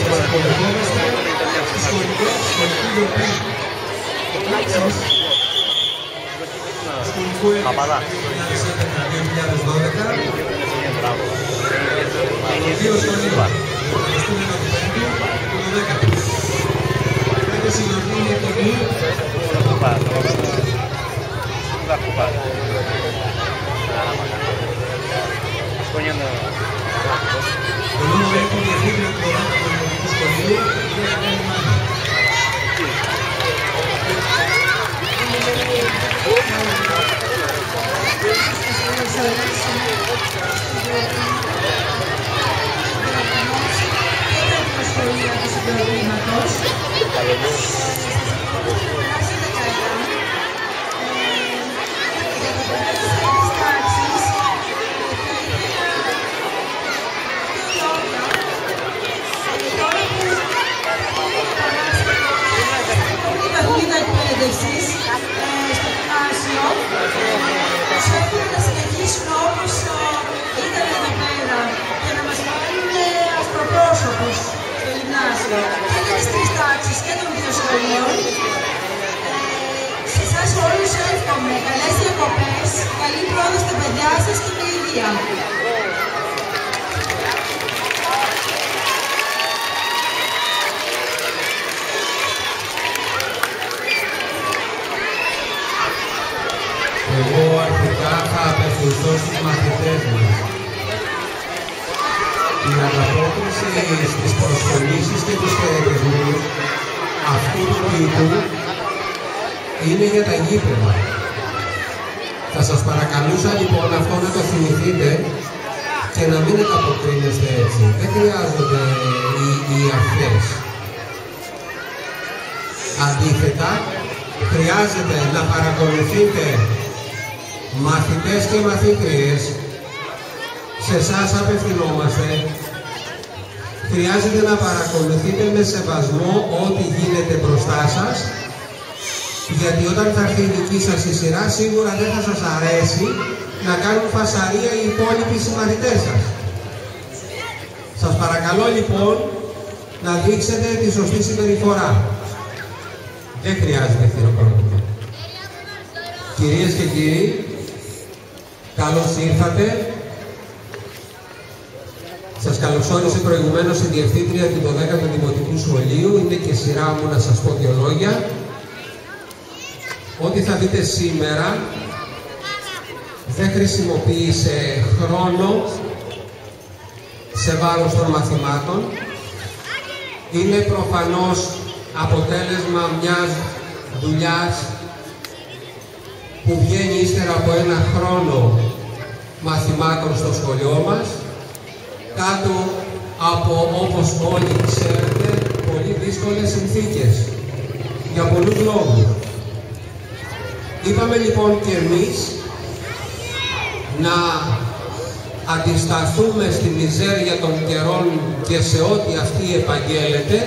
Σας αποδεχόμαστε στη σχολική γιορτή σχολικού έτους 2011-2012. Δύο σχολεία, στο 15ου και το 10ου. Φέτος η γιορτή είναι τιμή. Το λόγο έχει η διευθύντρια του Δημοτικού Σχολείου, η κυρία Καλημάνη. Εκπαίδευσης στο γυμνάσιο θέλουν να συνεχίσουν όπως ήταν εδώ πέρα και να μας βάλουν ασπροπρόσωπους στο γυμνάσιο και για τις τρεις τάξεις και των δύο σχολείων. Σε εσάς όλους εύχομαι καλές διακοπές, καλή πρόοδο στα παιδιά σας και με υγεία. Εγώ αρχικά θα απευθυνθώ στους μαθητές μας. Η ανταπόκριση στις προσφωνήσεις και τους χαιρετισμούς αυτού του τύπου είναι για τα γήπεδα. Θα σας παρακαλούσα λοιπόν αυτό να το θυμηθείτε και να μην ανταποκρίνεστε έτσι. Δεν χρειάζονται οι αρχές. Αντίθετα, χρειάζεται να παρακολουθείτε μαθητές και μαθήτριες, σε εσάς απευθυνόμαστε, χρειάζεται να παρακολουθείτε με σεβασμό ό,τι γίνεται μπροστά σας, γιατί όταν θα έρθει η δική σας η σειρά, σίγουρα δεν θα σας αρέσει να κάνουν φασαρία οι υπόλοιποι συμμαθητές σας. Σας παρακαλώ λοιπόν να δείξετε τη σωστή συμπεριφορά. Δεν χρειάζεται χειροκρότημα. Κυρίες και κύριοι, καλώς ήρθατε. Σας καλωσόρισε προηγουμένως η Διευθύντρια του 12ου Δημοτικού Σχολείου. Είναι και σειρά μου να σας πω δύο λόγια. Ό,τι θα δείτε σήμερα δεν χρησιμοποίησε χρόνο σε βάρος των μαθημάτων. Είναι προφανώς αποτέλεσμα μιας δουλειάς που βγαίνει ύστερα από ένα χρόνο μαθημάτων στο σχολείο μας, κάτω από, όπως όλοι ξέρετε, πολύ δύσκολες συνθήκες, για πολλούς λόγους. Είπαμε λοιπόν και εμείς να αντισταθούμε στη μιζέρια των καιρών και σε ό,τι αυτή επαγγέλλεται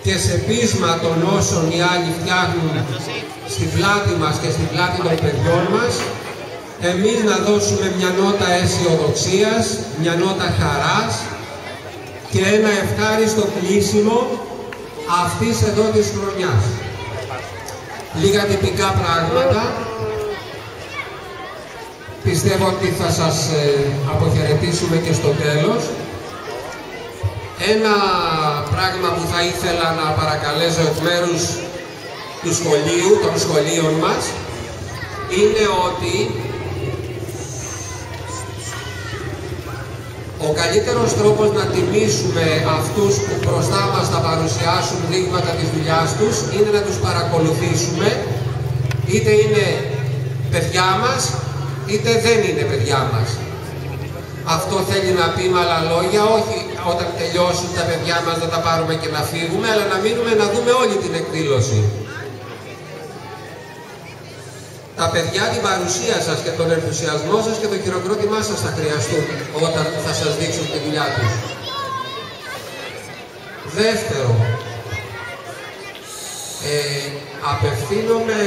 και σε πείσμα των όσων οι άλλοι φτιάχνουν στη πλάτη μας και στη πλάτη των παιδιών μας, εμείς να δώσουμε μια νότα αισιοδοξίας, μια νότα χαράς και ένα ευχάριστο κλείσιμο αυτής εδώ της χρονιάς. Λίγα τυπικά πράγματα. Πιστεύω ότι θα σας αποχαιρετήσουμε και στο τέλος. Ένα πράγμα που θα ήθελα να παρακαλέσω εκ μέρους του σχολείου, των σχολείων μας, είναι ότι ο καλύτερος τρόπος να τιμήσουμε αυτούς που μπροστά μας θα παρουσιάσουν δείγματα της δουλειάς τους είναι να τους παρακολουθήσουμε, είτε είναι παιδιά μας, είτε δεν είναι παιδιά μας. Αυτό θέλει να πει με άλλα λόγια, όχι όταν τελειώσουν τα παιδιά μας να τα πάρουμε και να φύγουμε, αλλά να μείνουμε να δούμε όλη την εκδήλωση. Τα παιδιά την παρουσία σας και τον ενθουσιασμό σας και το χειροκρότημά σας θα χρειαστούν όταν θα σας δείξουν τη δουλειά τους. Δεύτερο, απευθύνομαι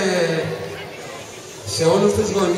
σε όλους τους γονείς